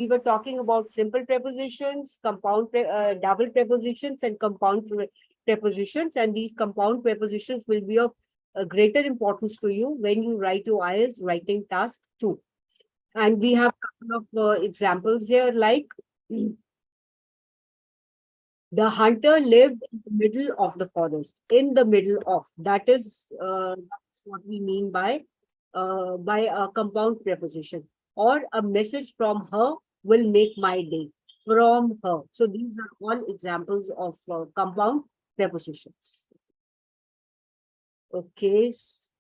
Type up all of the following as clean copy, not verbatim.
we were talking about simple prepositions, double prepositions, and compound prepositions. And these compound prepositions will be of greater importance to you when you write your IELTS writing task too. And we have a couple of examples here, like the hunter lived in the middle of the forest. In the middle of, that's what we mean by a compound preposition. Or a message from her will make my day. From her. So these are all examples of compound prepositions. Okay.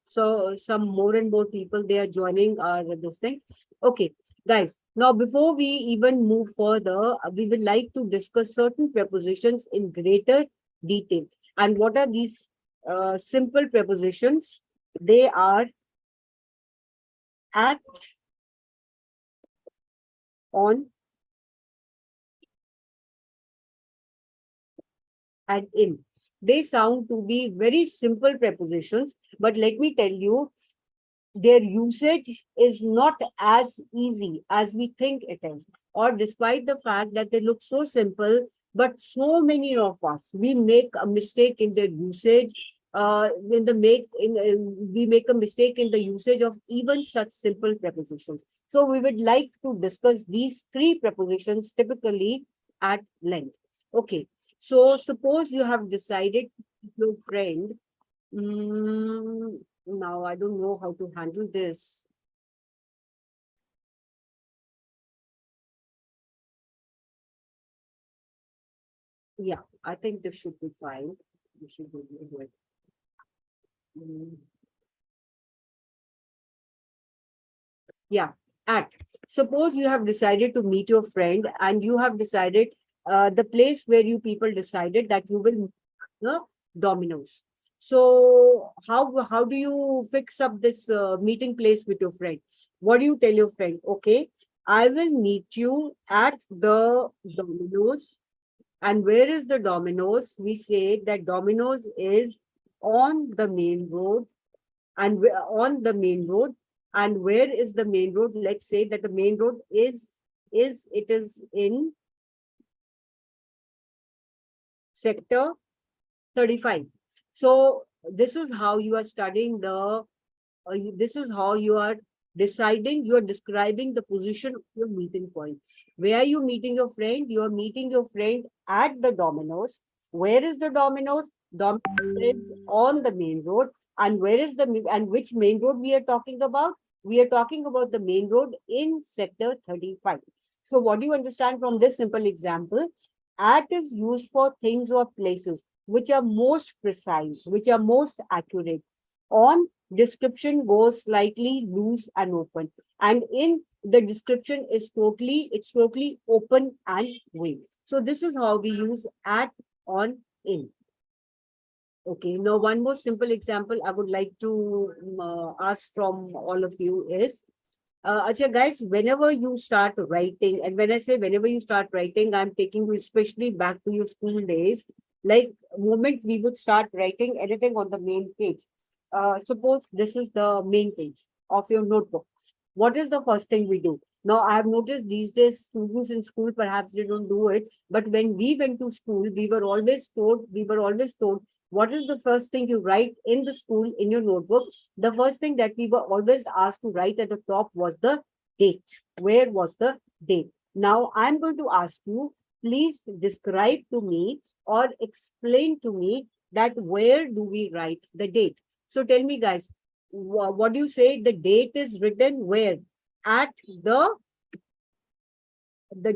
So some more and more people, they are joining our this thing. Okay, guys. Now, before we even move further, we would like to discuss certain prepositions in greater detail. And what are these simple prepositions? They are at, on, and in. They sound to be very simple prepositions, but let me tell you, their usage is not as easy as we think it is. Or despite the fact that they look so simple, but so many of us, we make a mistake in their usage. We make a mistake in the usage of even such simple prepositions. So we would like to discuss these three prepositions typically at length. Okay, so suppose you have decided your friend. Now I don't know how to handle this. Yeah, I think this should be fine. We should do it. Yeah, at. Suppose you have decided to meet your friend and you have decided the place where you people decided that you will meet the Domino's. So how do you fix up this meeting place with your friend? What do you tell your friend? Okay, I will meet you at the Domino's. And where is the Domino's? We say that Domino's is on the main road, and on the main road. And where is the main road? Let's say that the main road is in sector 35. So this is how you are studying this is how you are deciding, you are describing the position of your meeting point. Where are you meeting your friend? You are meeting your friend at the Domino's. Where is the Domino's? Domino's is on the main road. And where is which main road we are talking about? We are talking about the main road in sector 35. So what do you understand from this simple example? At is used for things or places which are most precise, which are most accurate. On, description goes slightly loose and open. And in, the description is totally open and vague. So this is how we use at, on, in. Okay, now one more simple example I would like to ask from all of you is, Acha guys, whenever you start writing, and when I say whenever you start writing, I'm taking you especially back to your school days, like moment we would start writing anything on the main page. Suppose this is the main page of your notebook. What is the first thing we do? Now, I have noticed these days students in school, perhaps they don't do it. But when we went to school, we were always told, what is the first thing you write in the school in your notebook? The first thing that we were always asked to write at the top was the date. Where was the date? Now, I'm going to ask you, please describe to me or explain to me that where do we write the date? So tell me, guys, what do you say? The date is written where? At the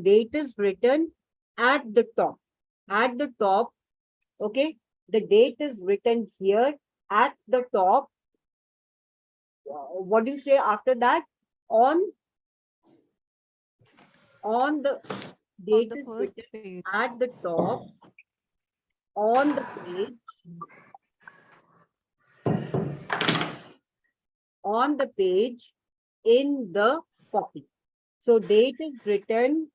date is written at the top. At the top, okay? The date is written here at the top. What do you say after that? On the date is written page. at the top on the page. On the page in the copy. So date is written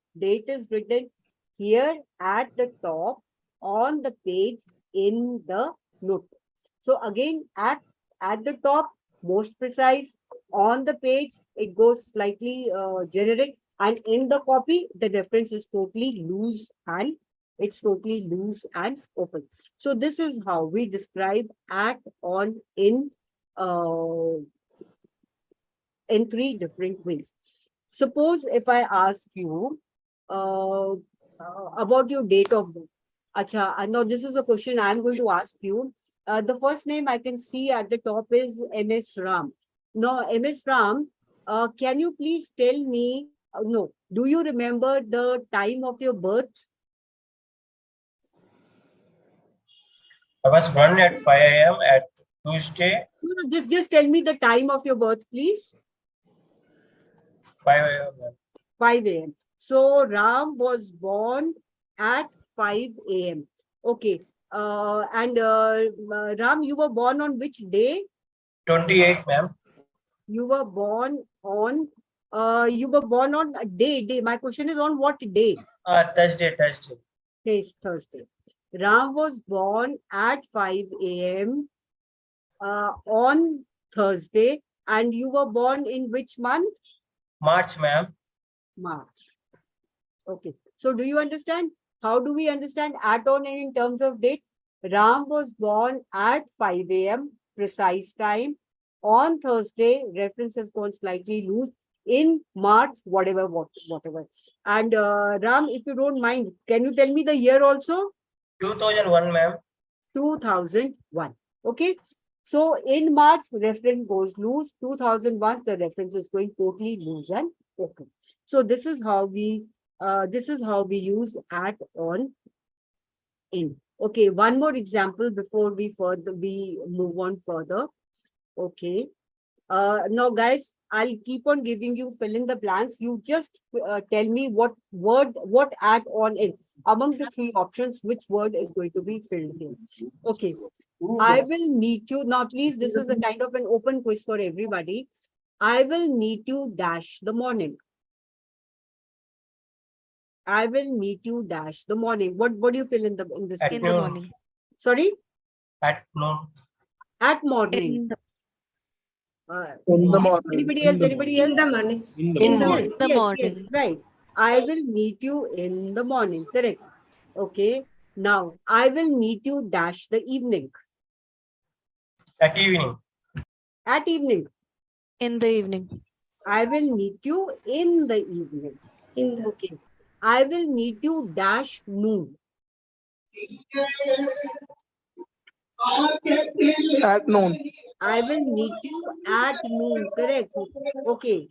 here at the top on the page in the notebook. So again, at the top, most precise. On the page, it goes slightly generic. And in the copy, the reference is totally loose and open. So this is how we describe at, on, in three different ways. Suppose if I ask you about your date of birth. Acha, now this is a question I am going to ask you. The first name I can see at the top is MS Ram. Now, MS Ram, can you please tell me, no, do you remember the time of your birth? I was born at 5 a.m. at Tuesday, No, no, just tell me the time of your birth, please. 5 a.m. 5 a.m. So Ram was born at 5 a.m. Okay. Ram, you were born on which day? 28, ma'am. You were born on a day. My question is on what day? Thursday. Yes, Thursday. Ram was born at 5 a.m. On Thursday, and you were born in which month? March, ma'am. March. Okay. So do you understand? How do we understand at on in terms of date? Ram was born at 5 a.m. precise time on Thursday. Reference has gone slightly loose in March, whatever. And Ram, if you don't mind, can you tell me the year also? 2001, ma'am. 2001. Okay. So in March, reference goes loose. 2001, the reference is going totally loose and open. So this is how we use at, on, in. Okay, one more example before we move on further. Okay. Now, guys, I'll keep on giving you fill in the blanks. You just tell me what at, on, in. Among the three options, which word is going to be filled in. Okay. I will meet you. Now, please, this is a kind of an open quiz for everybody. I will meet you dash the morning. I will meet you dash the morning. What do you fill in this? At In noon. the morning. Sorry? At noon. At morning. In the morning. Anybody else? Anybody else? In the morning. In the In the morning. Yes, morning. yes, right. I will meet you in the morning. Correct. Okay. Now, I will meet you dash the evening. At evening. At evening. In the evening. I will meet you in the evening. In the Okay. I will meet you dash noon. At noon. I will meet you at noon. Correct. Okay.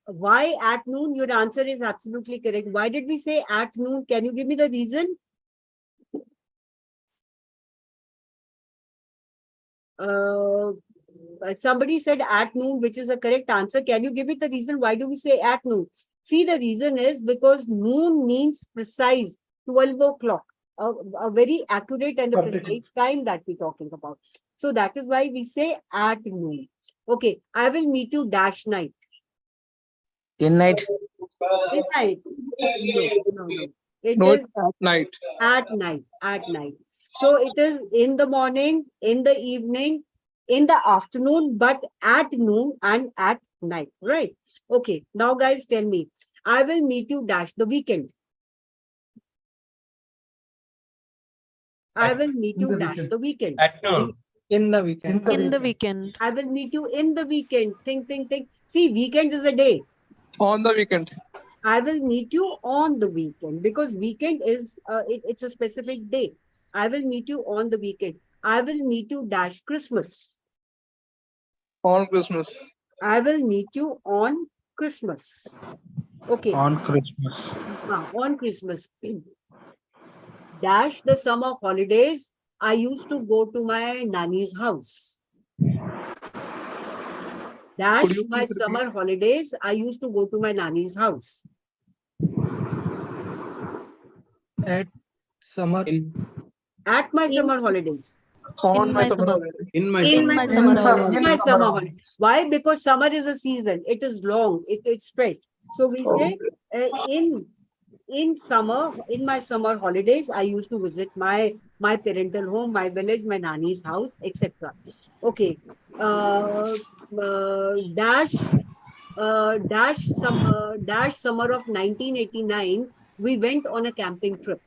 Why at noon? Your answer is absolutely correct. Why did we say at noon? Can you give me the reason? Somebody said at noon, which is a correct answer. Can you give me the reason? Why do we say at noon? See, the reason is because noon means precise, 12 o'clock, a very accurate and a precise time that we're talking about. So that is why we say at noon. Okay, I will meet you dash night. In night. In night. No. It No, is it's at night. at night. So it is in the morning, in the evening, in the afternoon, but at noon and at night, right? Okay, now guys tell me, I will meet you dash the weekend. I will meet you dash the weekend. At noon. In the weekend. In the weekend. I will meet you in the weekend. Think. See, weekend is a day. On the weekend. I will meet you on the weekend because weekend is it's a specific day. I will meet you on the weekend. I will meet you dash Christmas. On Christmas. I will meet you on Christmas. Okay. On Christmas. On Christmas. Dash the summer holidays. I used to go to my nanny's house. Dash Could you my please summer holidays. I used to go to my nanny's house. At summer. At my summer holidays. On In my my summer summer. holiday. in my summer holiday. In my summer holiday. Why? Because summer is a season. It is long. It's stretched. So we say in summer, in my summer holidays, I used to visit my parental home, my village, my nanny's house, etc. Okay. Dash dash summer of 1989, we went on a camping trip.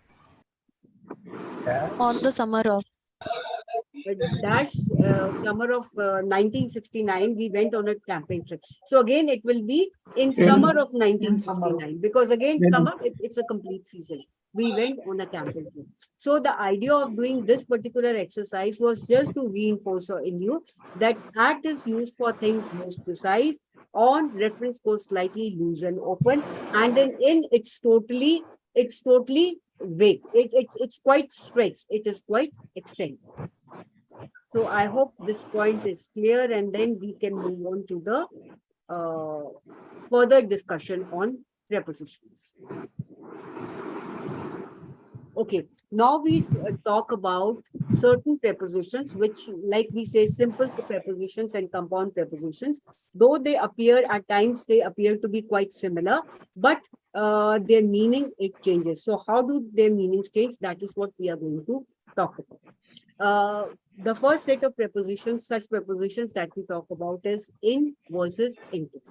On the summer of. Dash summer of 1969, we went on a camping trip. So again, it will be in summer of 1969, because again, summer, it's a complete season. We went on a camping trip. So the idea of doing this particular exercise was just to reinforce in you that at is used for things most precise, on reference goes slightly loose and open, and then in it's totally vague. It's quite stretched. It is quite extended. So I hope this point is clear, and then we can move on to the further discussion on prepositions. Okay, now we talk about certain prepositions, which, like we say, simple prepositions and compound prepositions. Though they appear at times, they appear to be quite similar, but their meaning, it changes. So how do their meanings change? That is what we are going to talk about. The first set of prepositions, such prepositions that we talk about, is in versus into.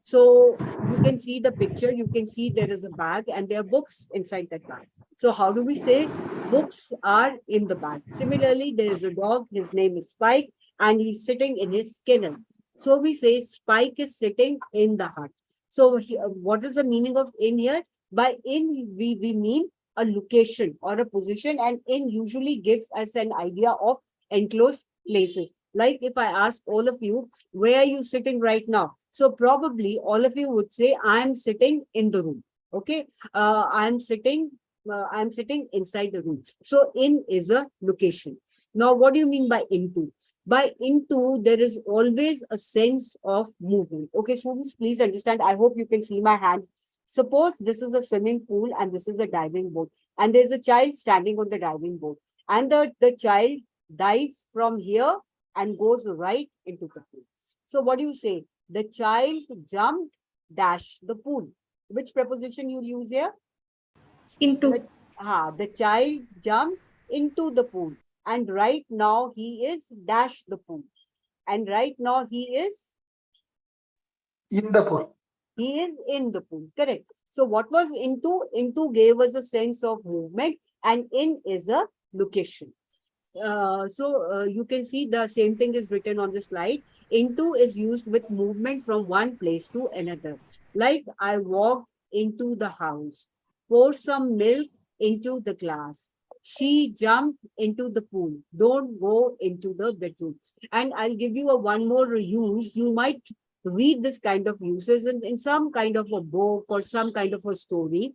So you can see the picture, you can see there is a bag and there are books inside that bag. So how do we say books are in the bag? Similarly, there is a dog, his name is Spike, and he's sitting in his kennel. So we say Spike is sitting in the hut. So what is the meaning of in here? By in, we mean a location or a position, and in usually gives us an idea of enclosed places. Like if I ask all of you, where are you sitting right now? So probably all of you would say, I am sitting in the room. Okay, I'm sitting inside the room. So in is a location. Now, what do you mean by into? By into, there is always a sense of movement. Okay, students, please understand. I hope you can see my hands. Suppose this is a swimming pool and this is a diving board, and there's a child standing on the diving board, and the child dives from here and goes right into the pool. So what do you say? The child jumped dash the pool. Which preposition you use here? Into. The child jumped into the pool, and right now he is dash the pool, and right now he is In the pool. He is in the pool. Correct. So what was into? Into gave us a sense of movement, and in is a location. You can see the same thing is written on the slide. Into is used with movement from one place to another. Like I walked into the house, pour some milk into the glass. She jumped into the pool. Don't go into the bedroom. And I'll give you one more use. You might read this kind of uses in some kind of a book or some kind of a story.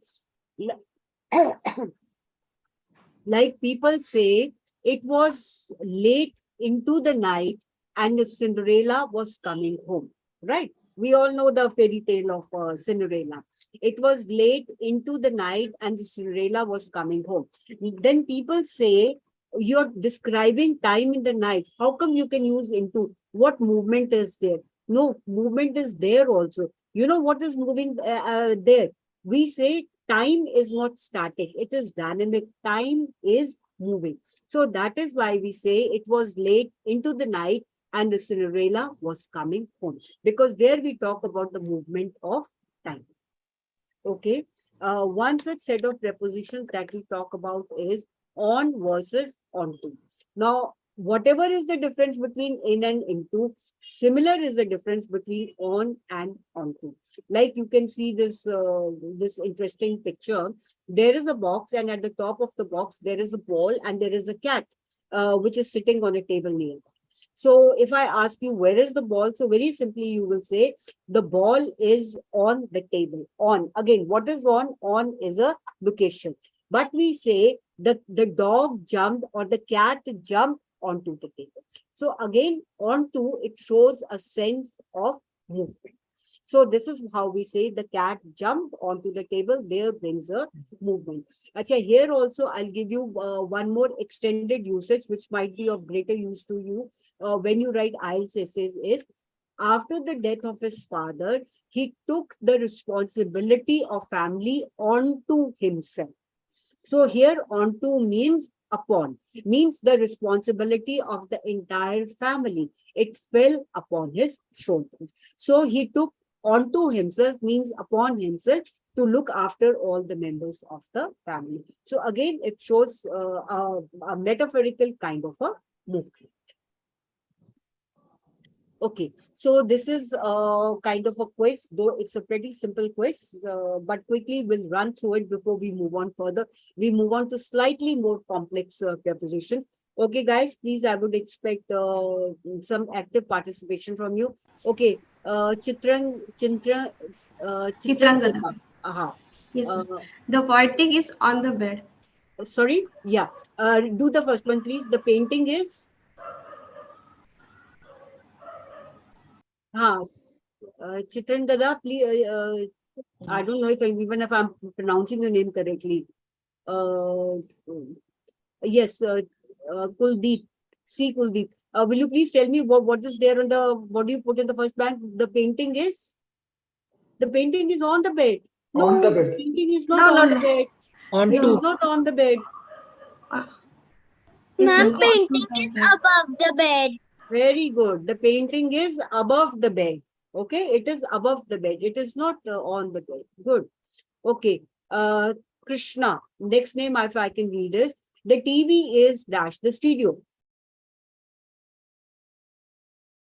Like people say, it was late into the night and Cinderella was coming home, right? We all know the fairy tale of Cinderella. It was late into the night and the Cinderella was coming home. Then people say, you're describing time in the night. How come you can use into? What movement is there? No, movement is there also. You know what is moving there? We say time is not static. It is dynamic. Time is moving. So that is why we say it was late into the night and the Cinderella was coming home. Because there we talk about the movement of time. Okay. One such set of prepositions that we talk about is on versus onto. Now, whatever is the difference between in and into, similar is the difference between on and onto. Like you can see this this interesting picture. There is a box, and at the top of the box there is a ball and there is a cat which is sitting on a table nearby. So if I ask you where is the ball, so very simply you will say the ball is on the table. On, again, what is on? On is a location. But we say the dog jumped or the cat jumped onto the table. So again, onto, it shows a sense of movement. So this is how we say the cat jumped onto the table. There brings a movement. Achha, here also I'll give you one more extended usage which might be of greater use to you when you write IELTS essays is, after the death of his father, he took the responsibility of family onto himself. So here onto means upon, means the responsibility of the entire family. It fell upon his shoulders. So he took onto himself means upon himself to look after all the members of the family. So again, it shows a metaphorical kind of a movement. Okay, so this is kind of a quiz, though it's a pretty simple quiz, but quickly we'll run through it before we move on further. We move on to slightly more complex preposition. Okay, guys, please, I would expect some active participation from you. Okay, Chitrangada. Chitrangada. Aha. Yes, Uh, the painting is on the bed. sorry, yeah. Do the first one, please. The painting is. Chitrangada, please. I don't know even if I'm pronouncing your name correctly. Yes, Kuldeep. See, Kuldeep. Will you please tell me what is there on the, what do you put in the first blank? The painting is on the bed. No, On the the bed. painting is not No, on no, the no. bed. On It to. is not on the bed. It's Ma'am, on painting the is bed. above the bed. Very good. The painting is above the bed. Okay, it is above the bed. It is not on the bed. Good. Okay. Krishna. Next name, if I can read, is the TV is dash the stereo.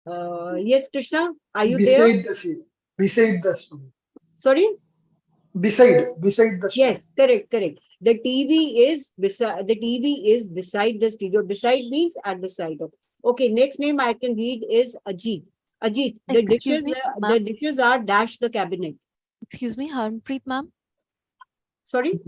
Yes, Krishna, are you there? Beside the sea. Beside the sea. Sorry. Beside the sea. Yes, correct. The TV is beside. The TV is beside the stereo. Beside means at the side of. Okay. Next name I can read is Ajit. Ajit. The Excuse dishes. me, The ma'am. dishes are dash the cabinet. Excuse me, Harmpreet, ma'am. Sorry.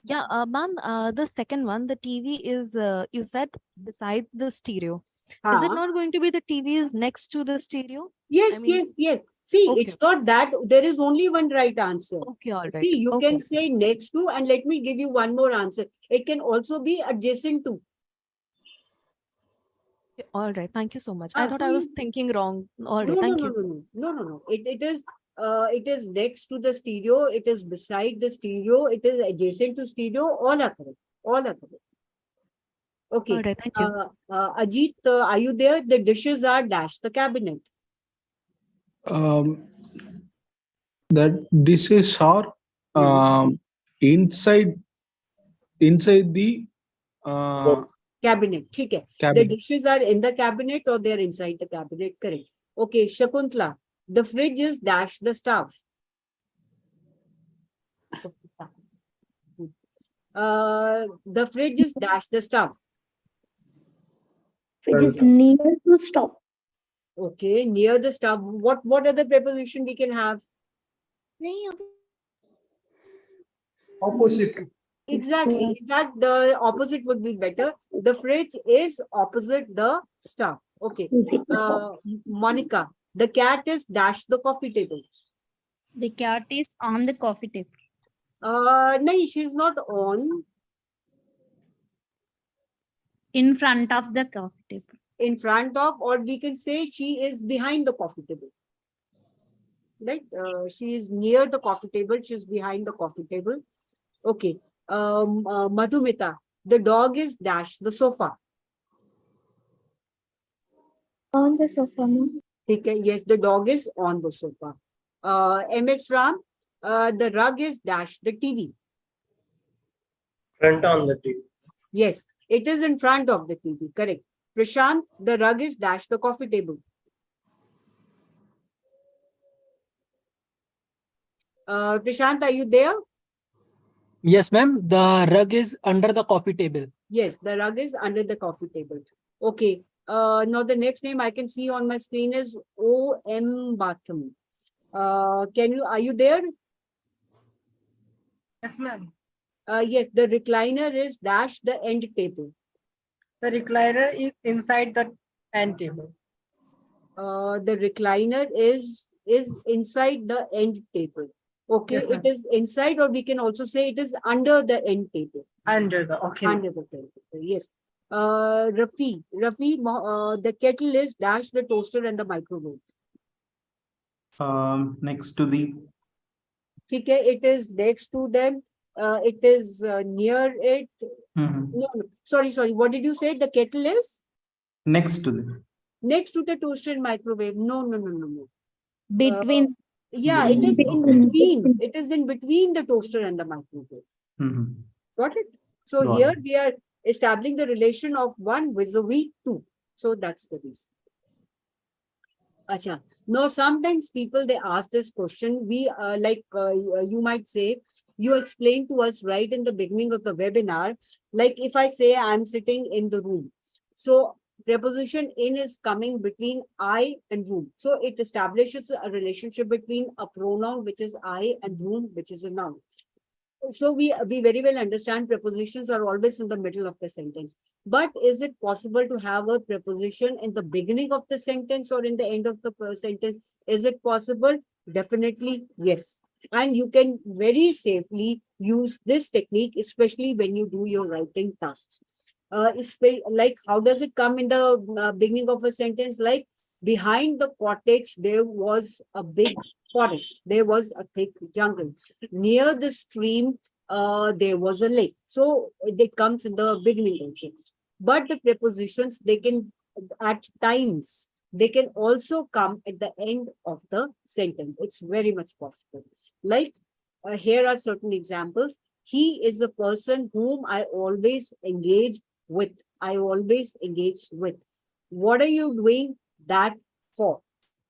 Yeah, ma'am, the second one, the TV is, you said beside the stereo. Is it not going to be the TV is next to the stereo? Yes, I mean- yes. See, Okay. it's not that. There is only one right answer. Okay, all right. See, you Okay. can say next to, and let me give you one more answer. It can also be adjacent to. All right. Thank you so much. Ah, I thought so I was you- thinking wrong. All No, right. Thank you. No. It is next to the stereo. It is beside the stereo. It is adjacent to stereo. All are correct. Okay. All right. Thank you. Ajit, are you there? The dishes are dash the cabinet. That dishes are inside the Cabinet. ठीक है. The cabinet. dishes are in the cabinet or they're inside the cabinet. Correct. Okay, Shakuntala. The fridge is dash the stove. The fridge is dash the stove. Which is near to stop. Okay, near the stove. What other preposition we can have? Opposite. Exactly. In fact, the opposite would be better. The fridge is opposite the stove. Okay. Monica. The cat is dash the coffee table. The cat is on the coffee table. No, she's not on. In front of the coffee table. In front of, or we can say she is behind the coffee table. Right? She is near the coffee table. She's behind the coffee table. Okay. Madhumita. The dog is dash the sofa. On the sofa, ma'am. Okay. Yes, the dog is on the sofa. MS Ram. The rug is dash the TV. Front on the TV. Yes, it is in front of the TV. Correct. Prashant, the rug is dash the coffee table. Prashant, are you there? Yes, ma'am. The rug is under the coffee table. Yes, the rug is under the coffee table. Okay. Now the next name I can see on my screen is O.M. Batham. Are you there? Yes, ma'am. Yes, the recliner is dash the end table. The recliner is inside the end table. The recliner is inside the end table. Okay, Yes, ma'am. it is inside, or we can also say it is under the end table. Under the, okay. ma'am. Under the table. Yes. Rafi, the kettle is dash the toaster and the microwave. Next to the. Okay, it is next to them. It is near it. No, sorry. What did you say? The kettle is Next to the. next to the toaster and microwave. No. Between. Yeah, it is in between. It is in between the toaster and the microwave. Got it? So Got here it. we are establishing the relation of one vis-a-vis two. So that's the reason. Acha. Now, sometimes people, they ask this question. You might say, you explained to us right in the beginning of the webinar, like if I say I'm sitting in the room. So preposition in is coming between I and room. So it establishes a relationship between a pronoun, which is I, and room, which is a noun. So we very well understand prepositions are always in the middle of the sentence. But is it possible to have a preposition in the beginning of the sentence or in the end of the sentence? Is it possible? Definitely, yes. And you can very safely use this technique, especially when you do your writing tasks. Like, how does it come in the beginning of a sentence? Like, behind the cottage, there was a big forest. There was a thick jungle. Near the stream, there was a lake. So it comes in the beginning also. But the prepositions, they can, at times, they can also come at the end of the sentence. It's very much possible. Like, here are certain examples. He is a person whom I always engage with. I always engage with. What are you doing that for?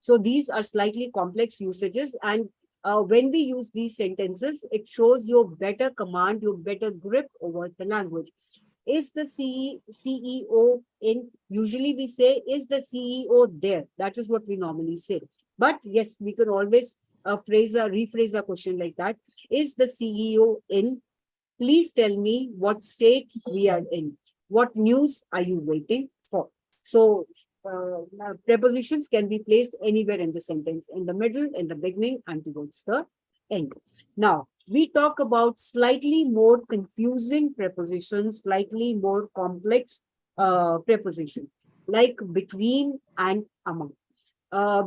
So these are slightly complex usages, and when we use these sentences, it shows your better command, your better grip over the language. Is the CEO in? Usually we say, is the CEO there? That is what we normally say. But yes, we can always rephrase a question like that. Is the CEO in? Please tell me what state we are in. What news are you waiting for? So prepositions can be placed anywhere in the sentence, in the middle, in the beginning, and towards the end. Now, we talk about slightly more confusing prepositions, slightly more complex prepositions, like between and among.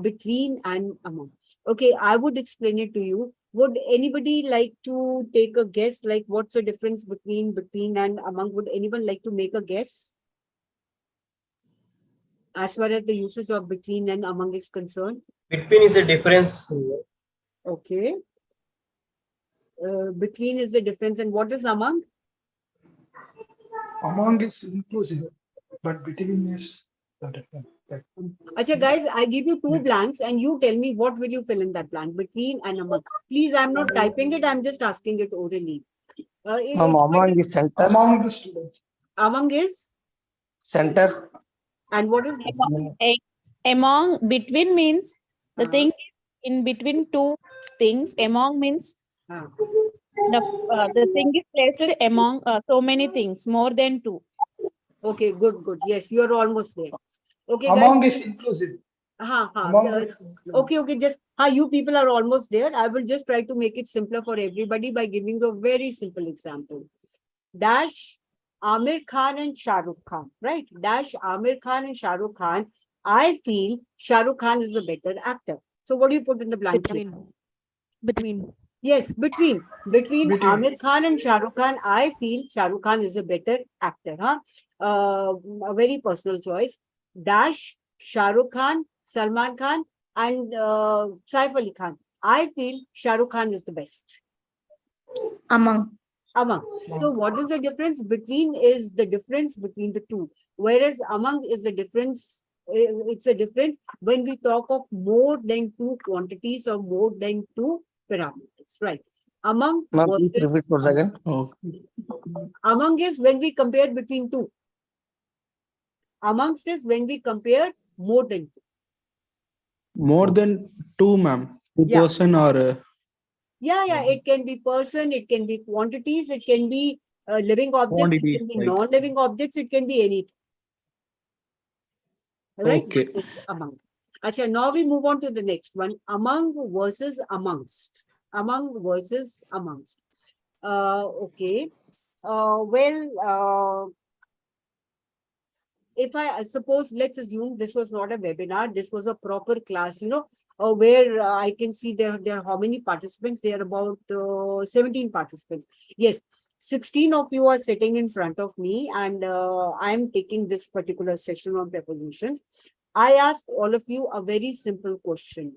Between and among. Okay, I would explain it to you. Would anybody like to take a guess, like what's the difference between and among? Would anyone like to make a guess? As far as the usage of between and among is concerned? Between is the difference. Okay. Between is the difference, and what is among? Among is inclusive, but between is different. Like, Acha, guys, I give you two blanks and you tell me what will you fill in that blank, between and among. Please, I'm not typing it, I'm just asking it orally. Among is center. among the students. Among is? Center. And what is? Among, between means the Uh, thing in between two things. Among means uh, the thing is placed among so many things, more than two. Okay, good. Yes, you are almost there. Okay, Among guys. is inclusive. Among Among okay, just you people are almost there. I will just try to make it simpler for everybody by giving a very simple example. Dash Amir Khan and Shah Rukh Khan, right? Dash Amir Khan and Shah Rukh Khan. I feel Shah Rukh Khan is a better actor. So what do you put in the blank? Between. Yes, between Amir Khan and Shah Rukh Khan, I feel Shah Rukh Khan is a better actor. A very personal choice. Dash Shah Rukh Khan, Salman Khan, and Saif Ali Khan. I feel Shah Rukh Khan is the best. Among. Among. So what is the difference? Between is the difference between the two, whereas among is the difference. It's a difference when we talk of more than two quantities or more than two parameters, right? Among Ma'am, please repeat versus once again. among is when we compare between two. Amongst is when we compare more than two. More than two, ma'am. Two Yeah. person or Yeah, it can be person, it can be quantities, it can be living objects, it quantity. can be Right. non-living objects, it can be anything. Right? Okay. It's among. Achha, now we move on to the next one. Among versus amongst. Among versus amongst. Okay. If I suppose, let's assume this was not a webinar, this was a proper class, where I can see there are how many participants? There are about 17 participants. Yes, 16 of you are sitting in front of me, and I'm taking this particular session on prepositions. I ask all of you a very simple question.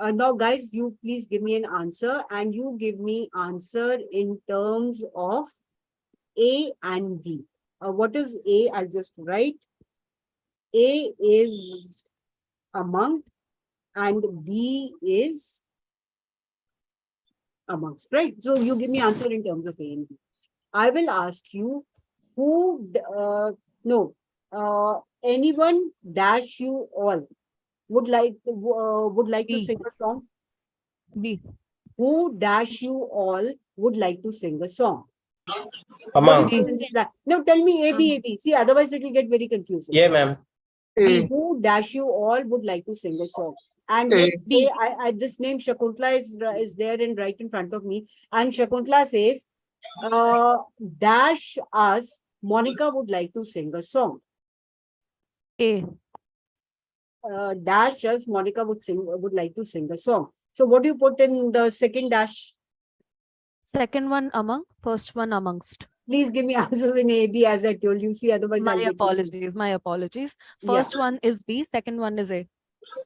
Now, guys, you please give me an answer, and you give me answer in terms of A and B. What is A? I'll just write. A is among, and B is amongst, right? So you give me answer in terms of A and B. I will ask you who, anyone dash you all would like to B. sing a song. B. Who dash you all would like to sing a song? Among. What do you put in this blank? Now tell me A, B, A, B. See, otherwise it will get very confusing. Yeah, ma'am. B, who dash you all would like to sing a song? And A. let's say I this name Shakuntala is there in right in front of me, and Shakuntala says, dash us, Monica would like to sing a song. A. Dash us, Monica would like to sing a song. So what do you put in the second dash? Second one among, first one amongst. Please give me answers in A, B as I told you. See, otherwise My I'll get confused. apologies. My apologies. Yeah. First one is B. Second one is A.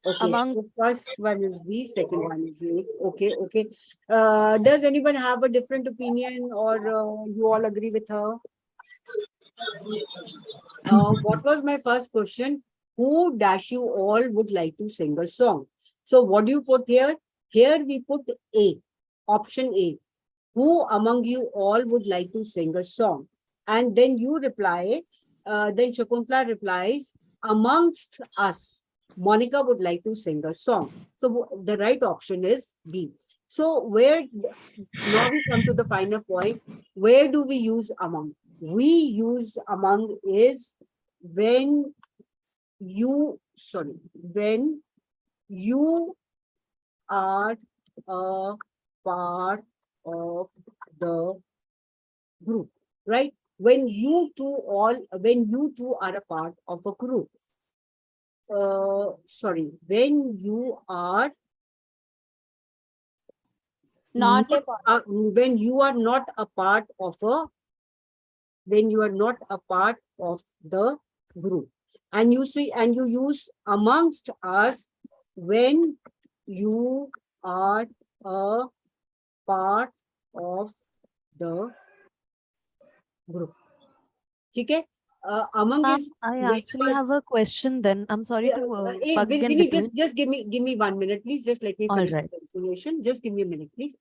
Okay, Among. so first one is B, second one is A. Okay, okay. Does anyone have a different opinion, or you all agree with her? What was my first question? Who dash you all would like to sing a song? So what do you put here? Here we put A, option A. Who among you all would like to sing a song? And then you reply, then Shakuntala replies, amongst us, Monica would like to sing a song. So the right option is B. So now we come to the final point. Where do we use among? We use among is when you are a part of the group, right? When you two are a part of a group. When you are Not a part. when you are not a part of the group, and you use amongst us when you are a part of the group. Okay? Among is I when actually you are- have a question then. I'm sorry to bug in Vinny, between. just give me 1 minute, please. Just let me All finish right. the explanation. Just give me a minute, please.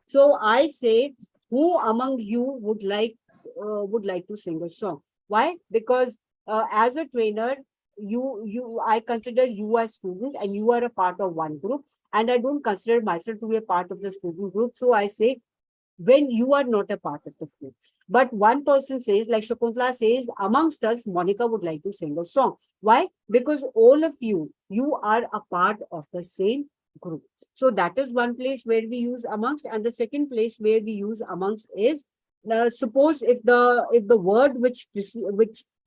So I say, who among you would like to sing a song? Why? Because as a trainer, I consider you as student, and you are a part of one group, and I don't consider myself to be a part of the student group. So I say, when you are not a part of the group. But one person says, like Shakuntala says, amongst us, Monica would like to sing a song. Why? Because all of you are a part of the same group. So that is one place where we use amongst, and the second place where we use amongst is, suppose if the word which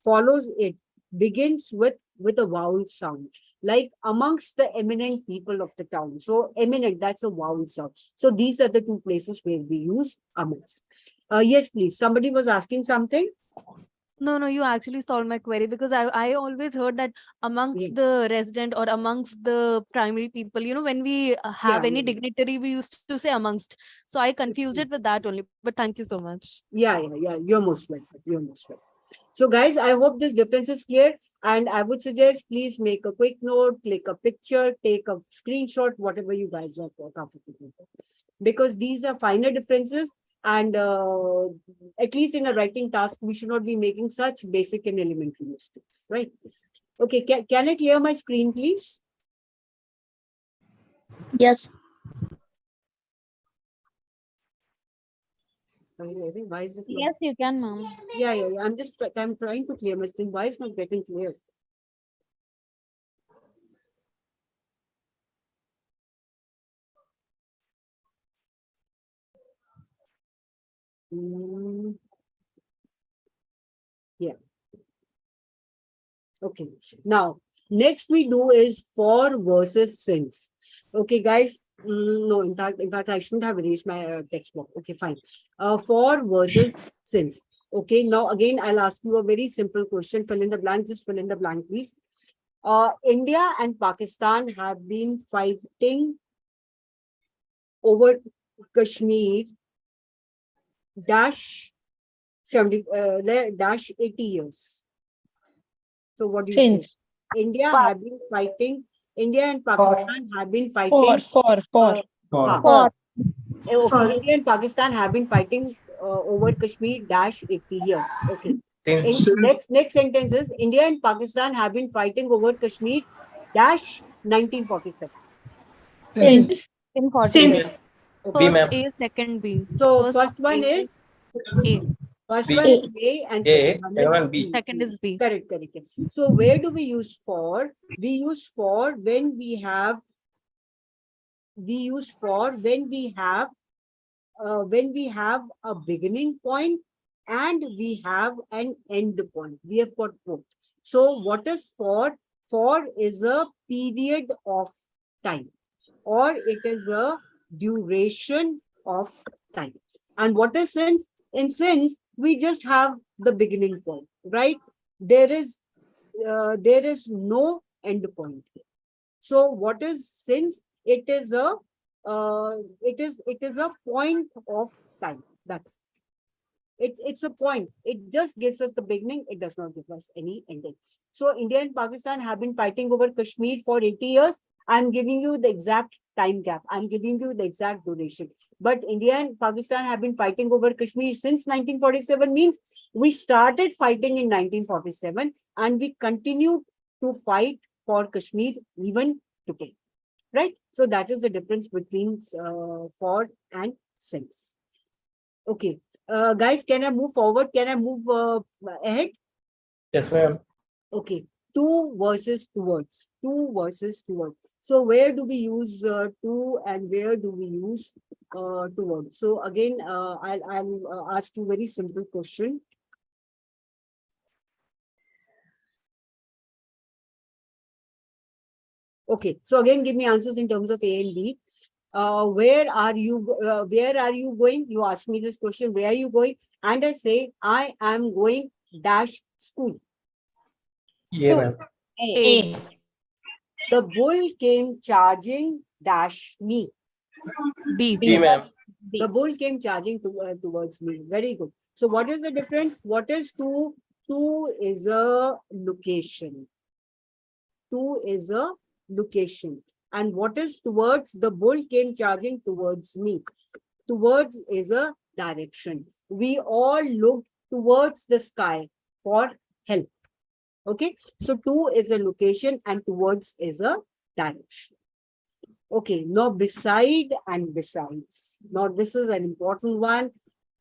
follows it begins with a vowel sound, like amongst the eminent people of the town. So eminent, that's a vowel sound. So these are the two places where we use amongst. Yes, please. Somebody was asking something. No, you actually solved my query, because I always heard that amongst Yeah. the resident or amongst the primary people, when we have Yeah, any yeah. dignitary, we used to say amongst. So I confused it with that only. But thank you so much. Yeah. You're most welcome. You're most welcome. So guys, I hope this difference is clear. And I would suggest, please make a quick note, click a picture, take a screenshot, whatever you guys are comfortable with. Because these are finer differences. And at least in a writing task, we should not be making such basic and elementary mistakes, right? Okay, can I clear my screen, please? Yes. Why is it not? Yes, you can, ma'am. Yeah. I'm trying to clear my screen. Why is it not getting clear? Yeah. Okay. Now, next we do is for versus since. Okay, guys. No, in fact, I shouldn't have erased my textbook. Okay, fine. For versus since. Okay, now again, I'll ask you a very simple question. Fill in the blank. Just fill in the blank, please. India and Pakistan have been fighting over Kashmir dash 80 years. So what do you say? Since. India have been fighting. India and Pakistan have been For. fighting. For. Okay, India and Pakistan have been fighting over Kashmir dash 80 years. Okay. Since. Next sentence is India and Pakistan have been fighting over Kashmir dash 1947. Since. In 40 Since. years. Okay. B, First ma'am. A, second B. So first one A is A, first B. one is A and A, second one second is one B. second is B. Correct. So where do we use for? We use for when we have when we have a beginning point and we have an end point. We have got both. So what is for? For is a period of time, or it is a duration of time. And what is since? In since, we just have the beginning point, right? There is no end point. So what is since? It is a point of time. That's it's a point. It just gives us the beginning. It does not give us any ending. So India and Pakistan have been fighting over Kashmir for 80 years. I'm giving you the exact time gap. I'm giving you the exact duration. But India and Pakistan have been fighting over Kashmir since 1947, means we started fighting in 1947 and we continue to fight for Kashmir even today. Right? So that is the difference between for and since. Okay. Guys, can I move forward? Can I move ahead? Yes, ma'am. Okay. To versus towards. To versus towards. So where do we use to and where do we use towards? So again, I'll ask you very simple question. Okay. So again, give me answers in terms of A and B. Where are you going? You ask me this question, where are you going? And I say, I am going dash school. Yeah, ma'am. A. The bull came charging dash me. B. B, ma'am. The bull came charging towards me. Very good. So what is the difference? What is to? To is a location. To is a location. And what is towards? The bull came charging towards me. Towards is a direction. We all looked towards the sky for help. Okay. So to is a location and towards is a direction. Okay. Now beside and besides. Now this is an important one.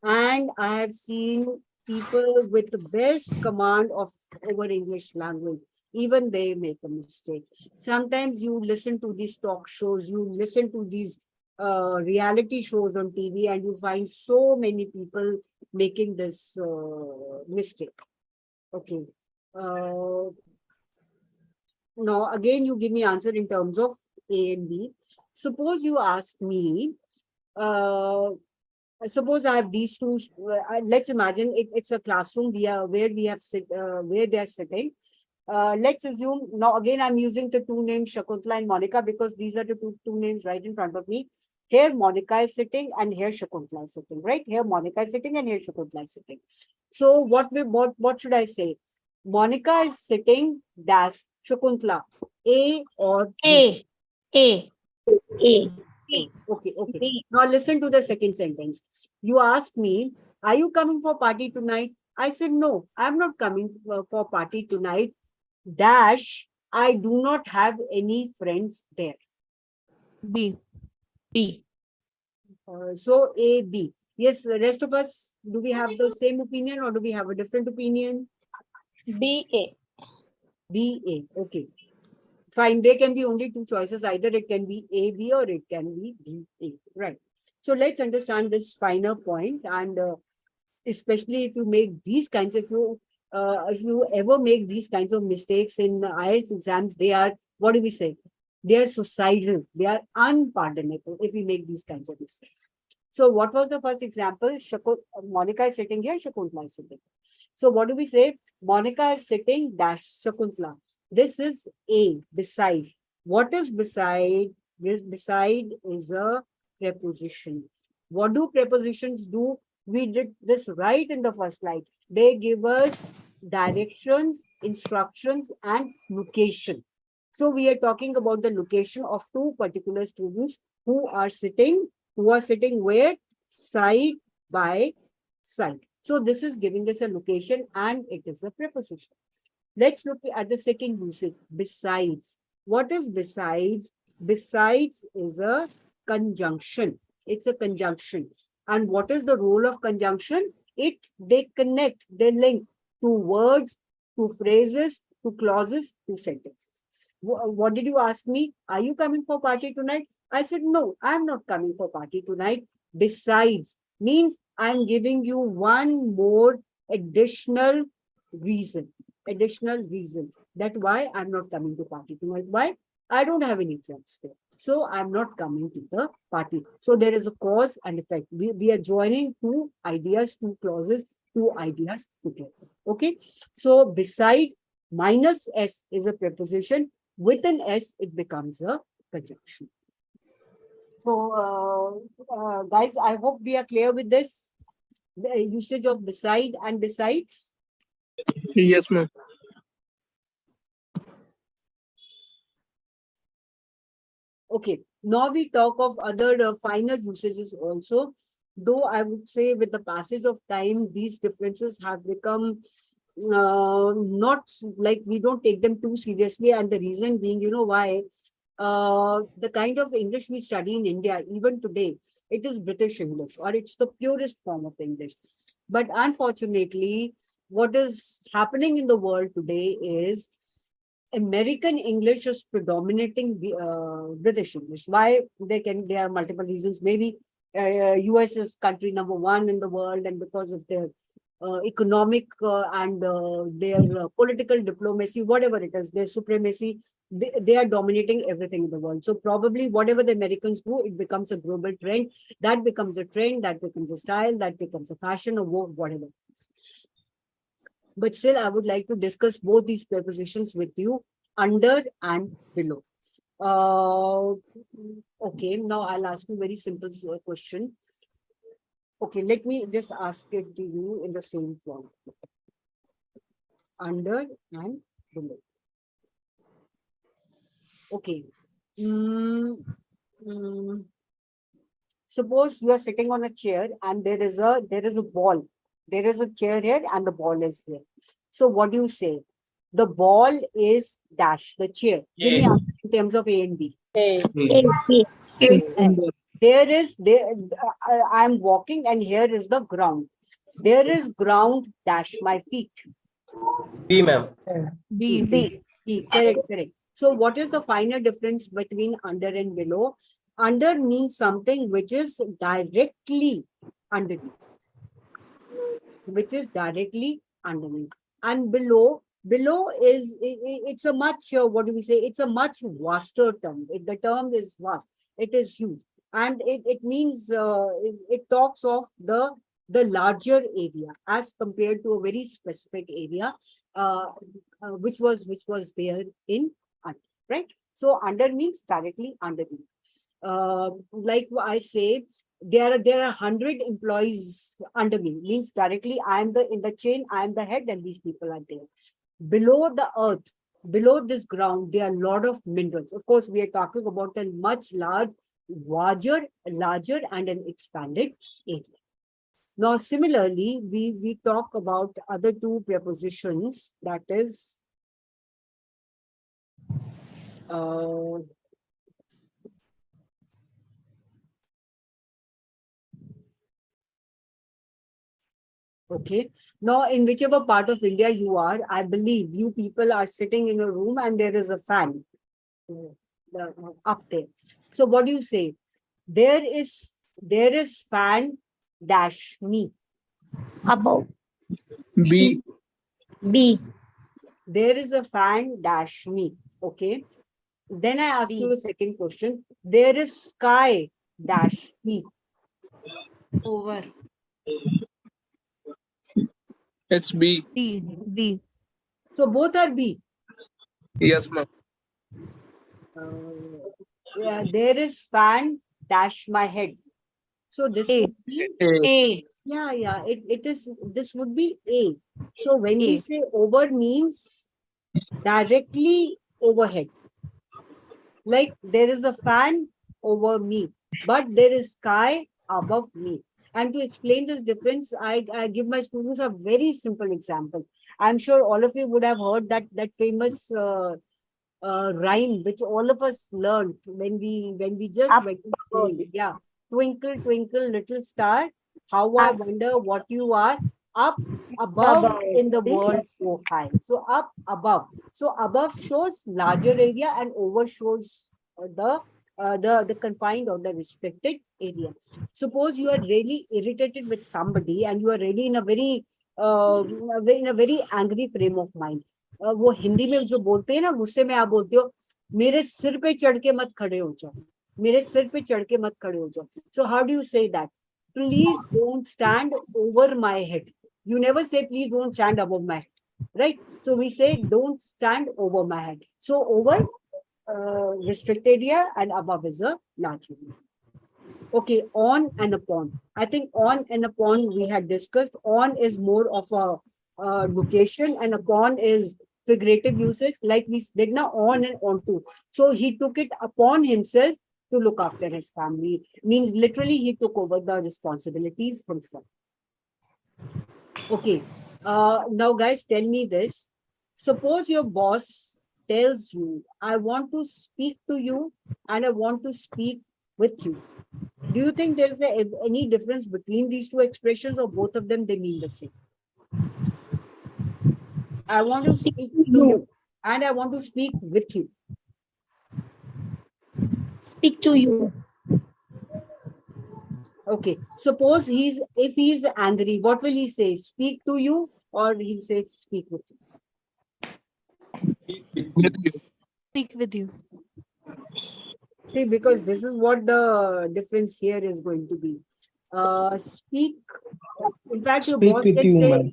And I have seen people with the best command of over English language. Even they make a mistake. Sometimes you listen to these talk shows, you listen to these reality shows on TV, and you find so many people making this mistake. Okay. Now, again, you give me answer in terms of A and B. Suppose you ask me, suppose I have these two. Let's imagine it's a classroom where they are sitting. Let's assume now again I'm using the two names Shakuntala and Monica because these are the two names right in front of me. Here Monica is sitting and here Shakuntala is sitting. Right here Monica is sitting and here Shakuntala is sitting. So what should I say? Monica is sitting dash Shakuntala. A or B? A. Okay. Now listen to the second sentence. You asked me, are you coming for party tonight? I said, no, I'm not coming for party tonight. Dash, I do not have any friends there. B. So A, B. Yes, the rest of us, do we have the same opinion or do we have a different opinion? B A. B, A. Okay. Fine. There can be only two choices. Either it can be A, B or it can be B, A. Right. So let's understand this finer point, and especially if you make these kinds, if you ever make these kinds of mistakes in IELTS exams, they are, what do we say? They are suicidal. They are unpardonable if we make these kinds of mistakes. So what was the first example? Monica is sitting here, Shakuntala is sitting. So what do we say? Monica is sitting dash Shakuntala. This is A, beside. What is beside? This beside is a preposition. What do prepositions do? We did this right in the first slide. They give us directions, instructions, and location. So we are talking about the location of two particular students who are sitting where? Side by side. So this is giving us a location and it is a preposition. Let's look at the second usage, besides. What is besides? Besides is a conjunction. It's a conjunction. And what is the role of conjunction? They connect, they link to words, to phrases, to clauses, to sentences. What did you ask me? Are you coming for party tonight? I said, no, I'm not coming for party tonight. Besides means I'm giving you one more additional reason. That why I'm not coming to party tonight. Why? I don't have any friends there. So I'm not coming to the party. So there is a cause and effect. We are joining two ideas, two clauses, two ideas together. Okay. So beside minus S is a preposition. With an S, it becomes a conjunction. So guys, I hope we are clear with this. The usage of beside and besides. Yes, ma'am. Okay, now we talk of other finer usages also. Though I would say with the passage of time, these differences have become not like we don't take them too seriously. And the reason being, you know why? The kind of English we study in India, even today, it is British English or it's the purest form of English. But unfortunately, what is happening in the world today is American English is predominating British English. Why? There are multiple reasons. Maybe US is country number one in the world, and because of their economic and their political diplomacy, whatever it is, their supremacy, they are dominating everything in the world. So probably whatever the Americans do, it becomes a global trend. That becomes a trend, that becomes a style, that becomes a fashion or whatever it is. But still, I would like to discuss both these prepositions with you, under and below. Okay, now I'll ask you a very simple question. Okay, let me just ask it to you in the same form. Under and below. Okay. Suppose you are sitting on a chair and there is a ball. There is a chair here and the ball is here. So what do you say? The ball is dash, the chair. Give me answer in terms of A and B. I'm walking and here is the ground. There is ground dash my feet. B, ma'am. B. Correct. So what is the final difference between under and below? Under means something which is directly underneath. And below is, it's a much, what do we say? It's a much vaster term. The term is vast. It is huge. And it means, it talks of the larger area as compared to a very specific area, which was there in under, right? So under means directly underneath. Like I say, there are 100 employees under me, means directly I am in the chain, I am the head, and these people are there. Below the earth, below this ground, there are a lot of minerals. Of course, we are talking about a much larger and an expanded area. Now, similarly, we talk about other two prepositions, that is okay. Now, in whichever part of India you are, I believe you people are sitting in a room and there is a fan up there. So what do you say? There is fan dash me. Above. B. There is a fan dash me. Okay. Then I ask you a second question. There is sky dash me. Over. It's B. B. So both are B. Yes, ma'am. Yeah, there is fan dash my head. So this A. would be, A. yeah, it is, this would be A. So when we A. say over means directly overhead. Like there is a fan over me, but there is sky above me. And to explain this difference, I give my students a very simple example. I'm sure all of you would have heard that famous rhyme which all of us learned when we just Up went to school. Yeah, twinkle twinkle little star, how I wonder what you are, up above in the world so high. So up above. So above shows larger area and over shows the confined or the restricted area. Suppose you are really irritated with somebody and you are really in a very angry frame of mind. वो हिंदी में जो बोलते हैं ना, गुस्से में आप बोलते हो, मेरे सिर पे चढ़ के मत खड़े हो जाओ, मेरे सिर पे चढ़ के मत खड़े हो जाओ. So how do you say that? Please don't stand over my head. You never say please don't stand above my head, right? So we say don't stand over my head. So over restricted area and above is a large area. Okay, on and upon. I think on and upon we had discussed. On is more of a location and upon is figurative usage, like we did now, on and onto. So he took it upon himself to look after his family. Means literally he took over the responsibilities himself. Okay, now guys, tell me this. Suppose your boss tells you, I want to speak to you and I want to speak with you. Do you think there is any difference between these two expressions, or both of them, they mean the same? I want to speak to you and I want to speak with you. Speak to you. Okay, suppose if he's angry, what will he say? Speak to you, or he'll say speak with you? Speak with you. See, because this is what the difference here is going to be. Speak. In fact, your Speak boss with can you, say, ma'am.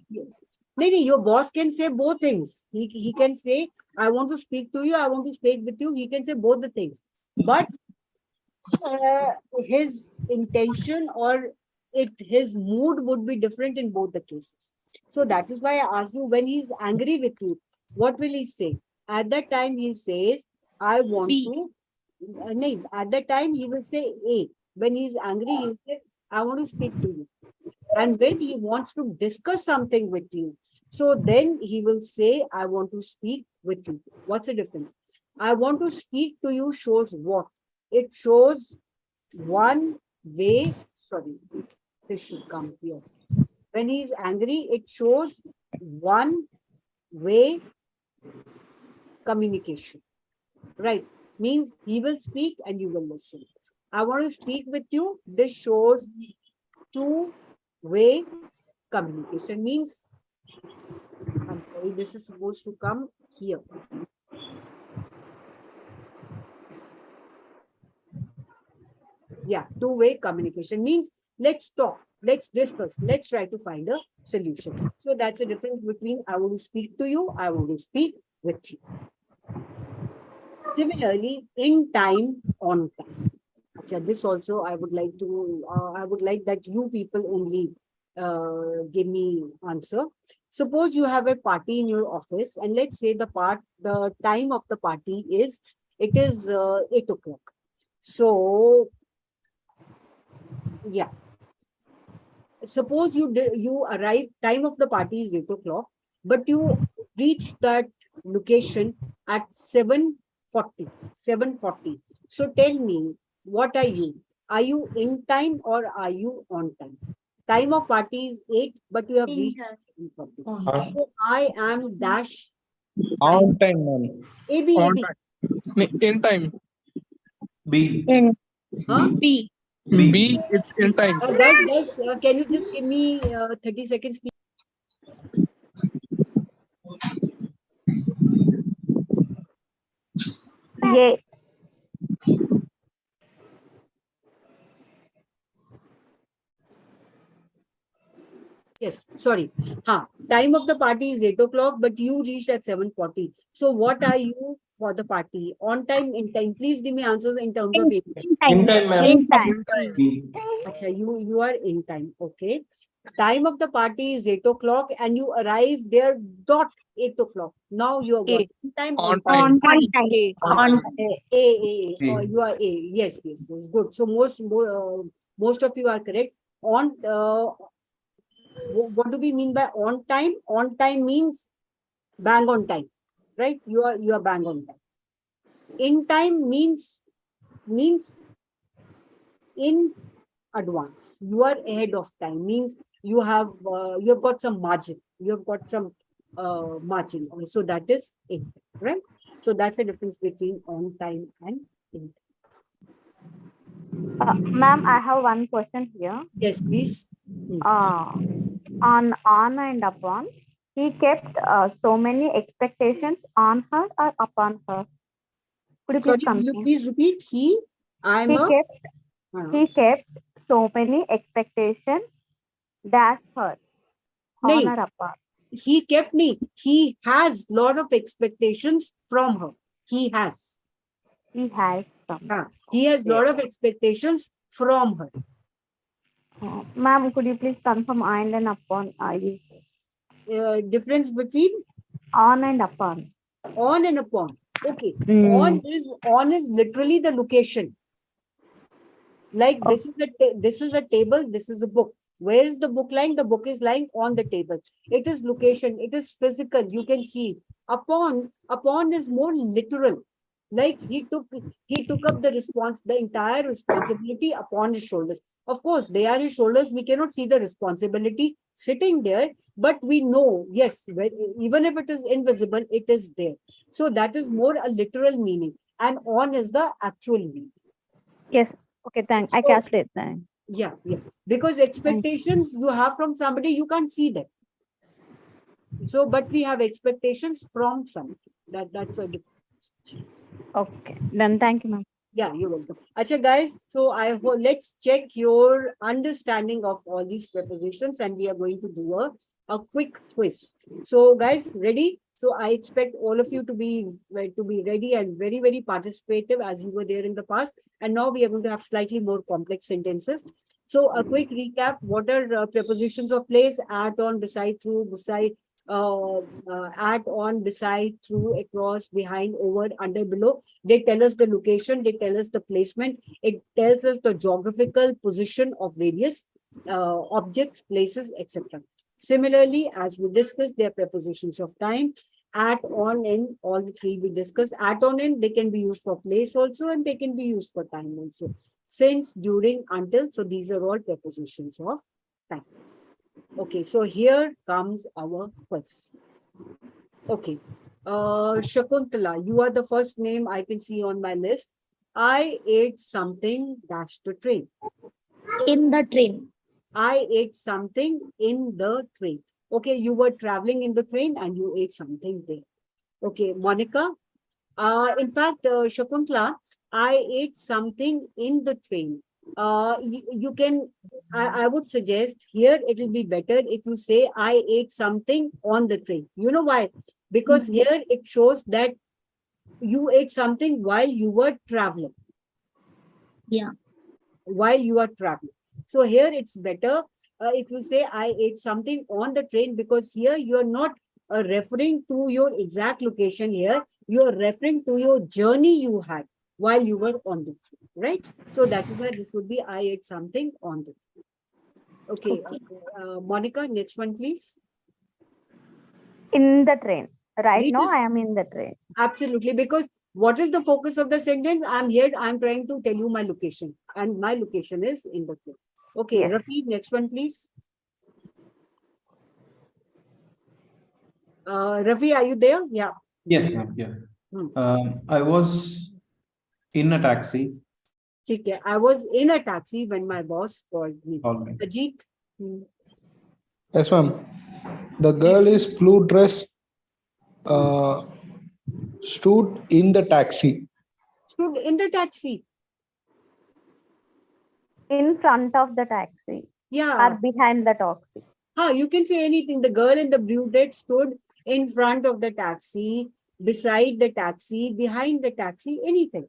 no, your boss can say both things. He can say, I want to speak to you, I want to speak with you. He can say both the things. But his intention or his mood would be different in both the cases. So that is why I asked you, when he's angry with you, what will he say? At that time, he says, I want B. to. No, at that time, he will say A. When he's angry, he'll say, I want to speak to you. And when he wants to discuss something with you, so then he will say, I want to speak with you. What's the difference? I want to speak to you shows what? It shows one way, sorry, this should come here. When he's angry, it shows one way communication, right? Means he will speak and you will listen. I want to speak with you. This shows two-way communication. Means, I'm sorry, this is supposed to come here. Yeah, two-way communication means let's talk, let's discuss, let's try to find a solution. So that's the difference between I want to speak to you, I want to speak with you. Similarly, in time, on time. Achha, this also I would like to, I would like that you people only give me answer. Suppose you have a party in your office, and let's say the time of the party is, it is 8 o'clock. So, yeah. Suppose you arrive, time of the party is 8 o'clock, but you reach that location at 7:40. So tell me, what are you? Are you in time or are you on time? Time of party is 8, but you have reached 7:40. So I am dash On time, ma'am. A, B, A, On B. time. In time. B. N. Huh? B. B, it's in time. Guys, can you just give me 30 seconds, please? Yeah. Yes, sorry. Time of the party is 8 o'clock, but you reached at 7:40. So what are you for the party? On time, in time. Please give me answers in terms of in time. In time, ma'am. In time. Acha, you are in time. Okay. Time of the party is 8 o'clock and you arrive there dot 8 o'clock. Now you are what? In time, on time. On time. On A. Oh, you are A. Yes. Good. So most of you are correct. On what do we mean by on time? On time means bang on time, right? You are bang on time. In time means in advance. You are ahead of time. Means you have got some margin. You have got some margin. So that is it, right? So that's the difference between on time and in time. Ma'am, I have one question here. Yes, please. On and upon, he kept so many expectations on her or upon her. Could you Sorry, please will you confirm? please repeat? He kept so many expectations dash her. On No, or upon. he kept me. He has lot of expectations from her. He has. He has some. He has lot of expectations from her. Ma'am, could you please confirm on and upon? Difference between on and upon. On and upon. Okay. On is literally the location. Like this is a table, this is a book. Where is the book lying? The book is lying on the table. It is location, it is physical, you can see. Upon is more literal. Like he took up the entire responsibility upon his shoulders. Of course, they are his shoulders. We cannot see the responsibility sitting there, but we know, yes, even if it is invisible, it is there. So that is more a literal meaning. And on is the actual meaning. Yes. Okay, thanks. I catched it. Thanks. Yeah. Because expectations you have from somebody, you can't see them. So, but we have expectations from somebody. That's a difference. Okay, then thank you, ma'am. Yeah, you're welcome. Acha, guys, so let's check your understanding of all these prepositions, and we are going to do a quick quiz. So, guys, ready? So, I expect all of you to be ready and very, very participative as you were there in the past. And now we are going to have slightly more complex sentences. So, a quick recap: what are prepositions of place? At, on, beside, through, beside. At, on, beside, through, across, behind, over, under, below. They tell us the location, they tell us the placement, it tells us the geographical position of various objects, places, etc. Similarly, as we discussed, they are prepositions of time. At, on, in, all the three we discussed. At, on, in, they can be used for place also, and they can be used for time also. Since, during, until, so these are all prepositions of time. Okay, so here comes our quiz. Okay, Shakuntala, you are the first name I can see on my list. I ate something dash the train. In the train. I ate something in the train. Okay, you were traveling in the train and you ate something there. Okay, Monica. In fact, Shakuntala, I ate something in the train. You can, I would suggest here it will be better if you say I ate something on the train. You know why? Because here it shows that you ate something while you were traveling. Yeah. While you are traveling. So here it's better if you say I ate something on the train, because here you are not referring to your exact location here. You are referring to your journey you had while you were on the train, right? So that is why this would be I ate something on the train. Okay. Monica, next one, please. In the train. Right Read now, this. I am in the train. Absolutely, because what is the focus of the sentence? I'm here, I'm trying to tell you my location, and my location is in the train. Okay, Yes. Rafi, next one, please. Rafi, are you there? Yeah. Yes, ma'am. Yeah. Hmm. I was in a taxi. Okay. I was in a taxi when my boss called me. All right. Ajit. Yes, ma'am. The girl is blue dress. Stood in the taxi. Stood in the taxi. In front of the taxi. Yeah. Or behind the taxi. You can say anything. The girl in the blue dress stood in front of the taxi. beside the taxi, behind the taxi, anything.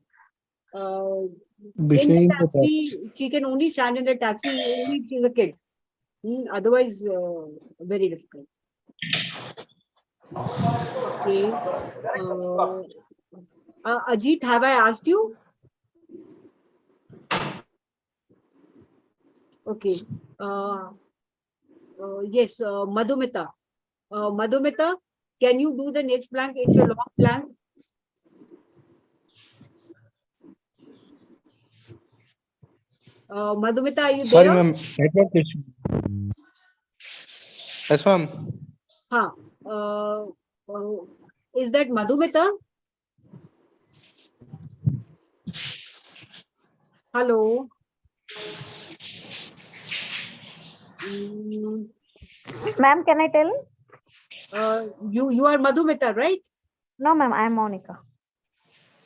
In the Behind the taxi, she can only stand in the taxi only if she's a kid. Otherwise, very difficult. Okay. Ajit, have I asked you? Okay. Yes, Madhumita. Madhumita, can you do the next blank? It's a long blank. Madhumita, are you Sorry, there? ma'am. Network issue. Yes, ma'am. Is that Madhumita? Hello. Ma'am, can I tell? You are Madhumita, right? No, ma'am, I am Monica.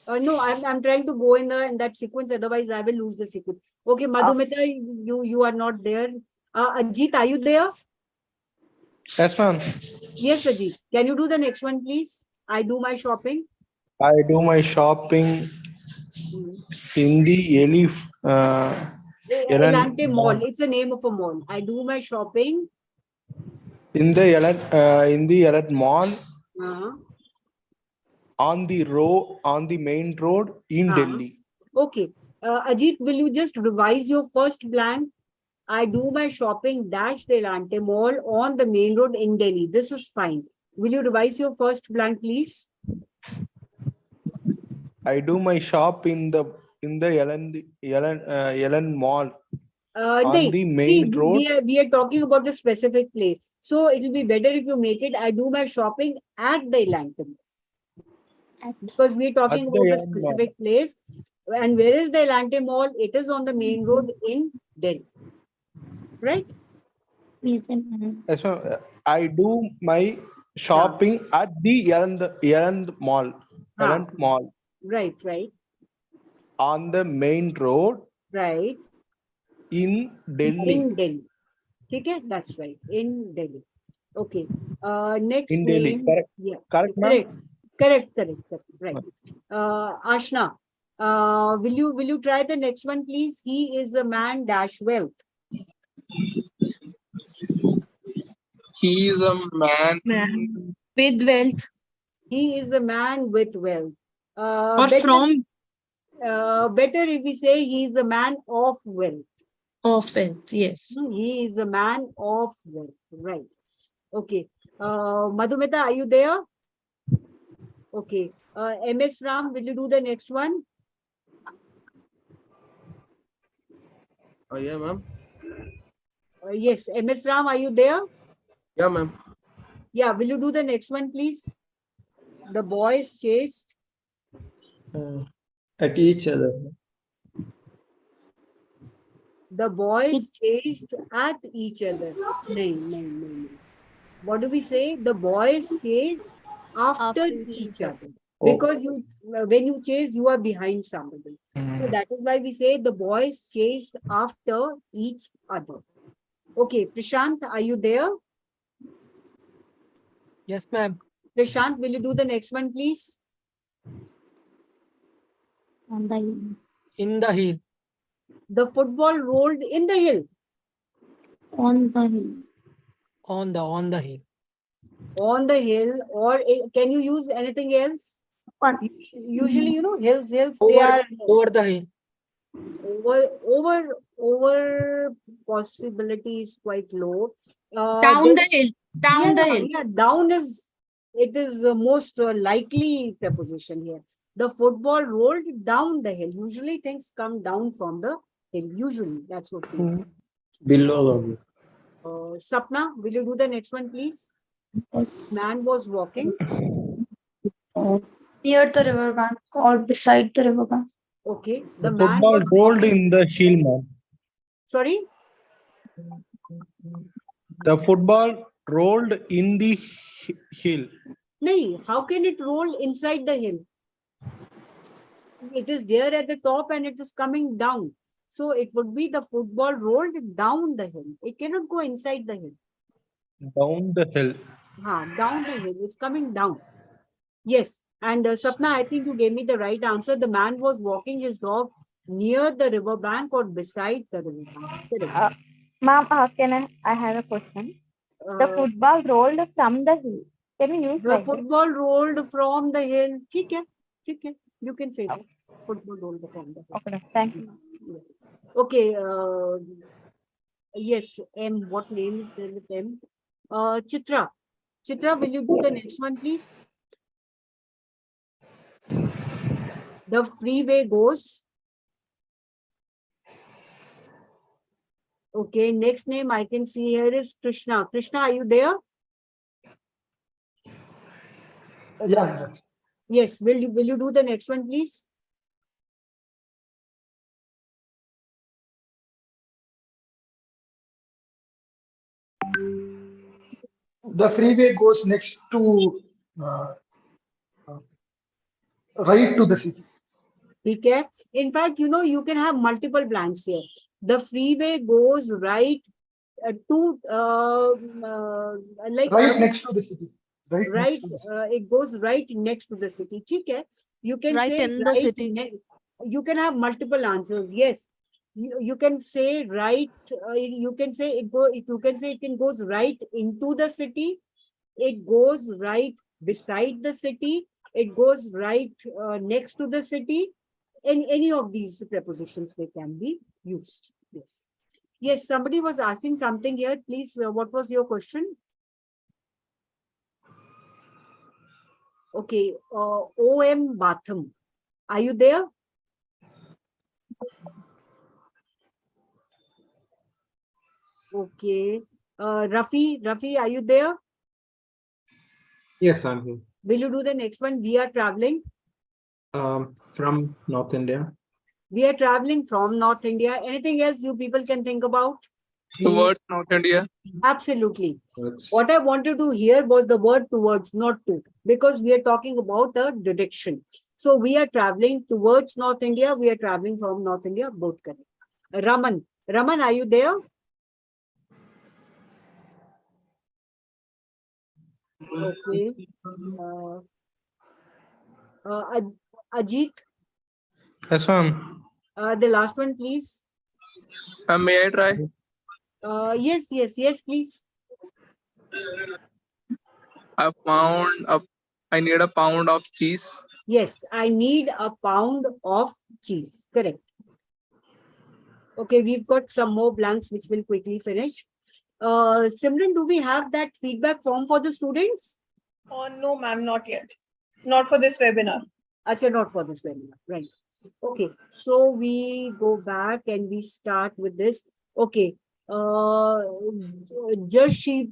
No, I'm trying to go in that sequence. Otherwise, I will lose the sequence. Okay, Madhumita, you are not there. Ajit, are you there? Yes, ma'am. Yes, Ajit. Can you do the next one, please? I do my shopping. I do my shopping in the Elante Mall. It's the name of a mall. I do my shopping in the Elan Mall on the main road in Delhi. Okay. Ajit, will you just revise your first blank? I do my shopping dash the Elante Mall on the main road in Delhi. This is fine. Will you revise your first blank, please? I do my shop in the Elan Mall on the main road. We are talking about the specific place. So it will be better if you make it, I do my shopping at the Elante Mall. Because we are talking about a specific place. And where is the Elante Mall? It is on the main road in Delhi. Right? Yes, ma'am. I do my shopping at the Elan Mall. Elan Mall. Right, right. On the main road. Right. In Delhi. In Delhi. Okay, that's right. In Delhi. Okay. Next in name. Delhi. Correct. Yeah. Correct, ma'am. Correct. Right. Ashna, will you try the next one, please? He is a man dash wealth. He is a man with wealth He is a man with wealth. or Better, from better if we say he is a man of wealth. of wealth. Yes. He is a man of wealth. Right. Okay. Madhumita, are you there? Okay. MS Ram, will you do the next one? Yeah, ma'am. Yes. MS Ram, are you there? Yeah, ma'am. Yeah. Will you do the next one, please? The boys chased at each other. The boys chased at each other. No. What do we say? The boys chased after each other. Because when you chase, you are behind somebody. So that is why we say the boys chased after each other. Okay, Prashant, are you there? Yes, ma'am. Prashant, will you do the next one, please? On the hill. In the hill. The football rolled in the hill. On the hill. On the hill. On the hill, or can you use anything else? Usually, hills, they are over the hill. Over possibility is quite low. Down the hill. Down the hill. Yeah, down is most likely preposition here. The football rolled down the hill. Usually things come down from the hill. Usually, that's what we do. Below. Sapna, will you do the next one, please? Yes. Man was walking. Near the riverbank or beside the riverbank. Okay. The man football was rolled walking. in the hill, ma'am. Sorry? The football rolled in the hill. No, how can it roll inside the hill? It is there at the top and it is coming down. So it would be the football rolled down the hill. It cannot go inside the hill. Down the hill. Down the hill. It's coming down. Yes. And Sapna, I think you gave me the right answer. The man was walking his dog near the river bank or beside the river bank. Correct. Ma'am, I have a question. The football rolled from the hill. Can you use The like this? football rolled from the hill. ठीक है. You can say that. Football rolled from the hill. Okay, thank you. Yeah. Okay. Yes, M. What name is there with M? Chitra. Chitra, will you do the next one, please? The freeway goes. Okay, next name I can see here is Krishna. Krishna, are you there? Yeah, I'm there. Yes, will you do the next one, please? The freeway goes next to uh, right to the city. Okay. In fact, you can have multiple blanks here. The freeway goes right to like Right next to the city. right. It goes right next to the city. Okay. You can Right say in the right. city. You can have multiple answers. Yes. You can say right. You can say it go. You can say it goes right into the city. It goes right beside the city. It goes right next to the city. Any of these prepositions, they can be used. Yes. Yes, somebody was asking something here. Please, what was your question? Okay. OM Batham. Are you there? Okay. Rafi, are you there? Yes, I'm here. Will you do the next one? We are traveling. From North India. We are traveling from North India. Anything else you people can think about? Towards North India. Absolutely. What I wanted to hear was the word towards, not to, because we are talking about the direction. So we are traveling towards North India. We are traveling from North India. Both correct. Raman, are you there? Okay. Ajit, Yes, ma'am. the last one, please. May I try? Yes, please. I need a pound of cheese. Yes, I need a pound of cheese. Correct. Okay, we've got some more blanks which will quickly finish. Simran, do we have that feedback form for the students? No, ma'am, not yet. Not for this webinar. I said not for this webinar, right? Okay, so we go back and we start with this. Okay, Jashdeep,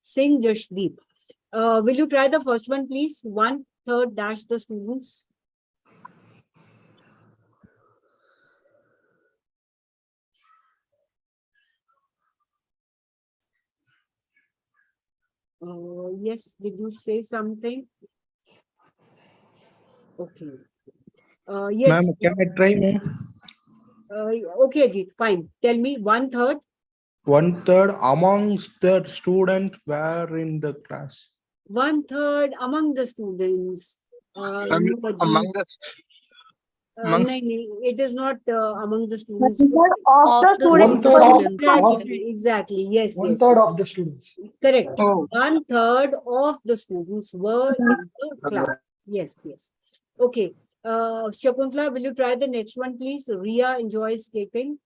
sing Jashdeep. Will you try the first one, please? 1/3 dash the students. Yes, did you say something? Okay. Yes. Ma'am, can I try, ma'am? Okay, Ajit, fine. Tell me 1/3. 1/3 amongst the students were in the class. 1/3 among the students. No, Ajit. Among the amongst- it is not among the students. Of the students. Exactly. Yes. 1/3 of the students. Correct. Oh. 1/3 of the students were in the class. Yes. Okay. Shakuntala, will you try the next one, please? Ria enjoys skating.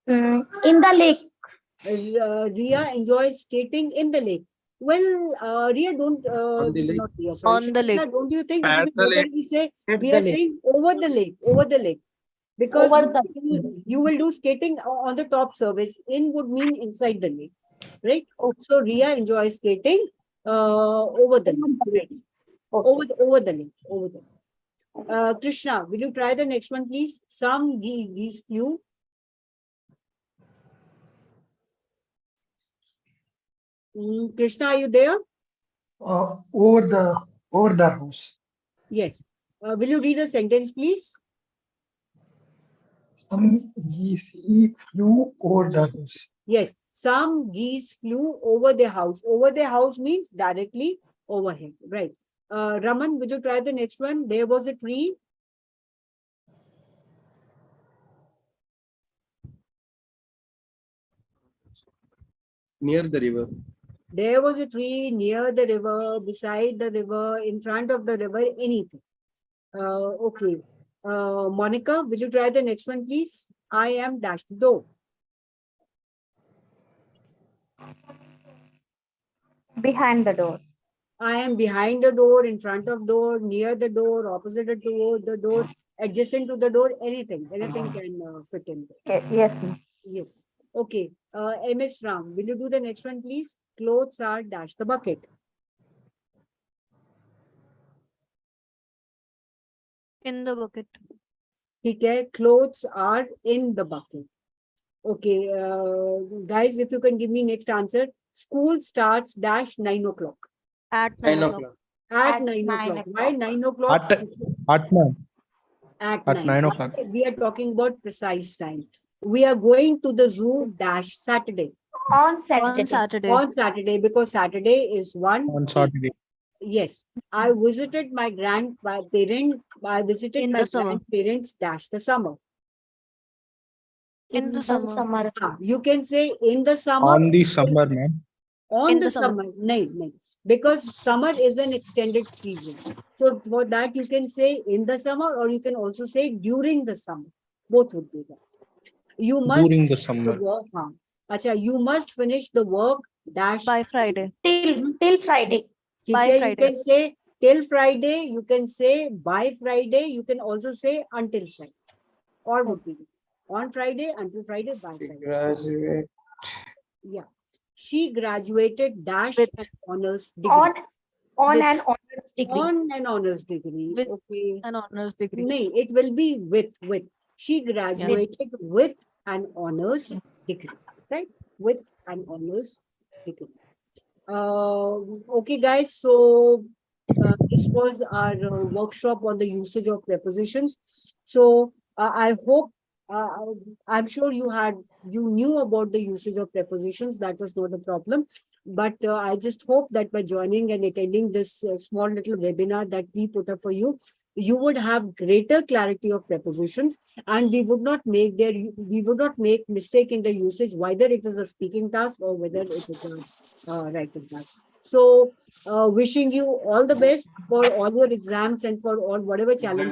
In the lake. Ria enjoys skating in the lake. Well, Ria, don't On the lake. not Ria, sorry. On the lake. Shakuntala, don't you think At it would be the better we say At we the are lake. saying over the lake, because Over the you will do skating on the top surface. In would mean inside the lake, right? So Ria enjoys skating over the lake, right? Over the lake. Krishna, will you try the next one, please? Some these few. Krishna, are you there? Over the house. Yes. Will you read the sentence, please? Some geese flew over the house. Yes, some geese flew over their house. Over their house means directly overhead, right? Raman, would you try the next one? There was a tree. Near the river. There was a tree near the river, beside the river, in front of the river, anything. Okay. Monica, will you try the next one, please? I am dash though. Behind the door. I am behind the door, in front of door, near the door, opposite the door, adjacent to the door, anything. Anything can fit in. Yes, ma'am. Yes. Okay. MS Ram, will you do the next one, please? Clothes are dash the bucket. In the bucket. Okay. Clothes are in the bucket. Okay. Guys, if you can give me next answer. School starts dash 9 o'clock. At 9 9 o'clock. o'clock. At At 9 9 o'clock. Why o'clock. 9 o'clock? At 9. At At 9 o'clock. Why? We are talking about precise time. We are going to the zoo dash Saturday. On Saturday. On Saturday. On Saturday, because Saturday is one. On Saturday. Yes. I visited my grandparents. I visited In my the summer. grandparents dash the summer. In the summer. You can say in the summer. On the summer, ma'am. On In the the summer. summer. No. Because summer is an extended season. So for that, you can say in the summer, or you can also say during the summer. Both would be that. You must During the finish summer. work. Acha, you must finish the work dash By Friday. Till Friday. By You Friday. can say till Friday, you can say by Friday, you can also say until Friday. Or would be on Friday, until Friday, by Friday. Graduate. Yeah. She graduated dash With. an honors degree. On With. an honors degree. On an honors degree. With Okay. an honors degree. No, it will be with. She graduated with an honors degree. Right? With an honors degree. Okay, guys. So this was our workshop on the usage of prepositions. So I hope, I'm sure you knew about the usage of prepositions. That was not a problem. But I just hope that by joining and attending this small little webinar that we put up for you, you would have greater clarity of prepositions, and we would not make mistake in the usage, whether it is a speaking task or whether it is a writing task. So wishing you all the best for all your exams and for all whatever challenges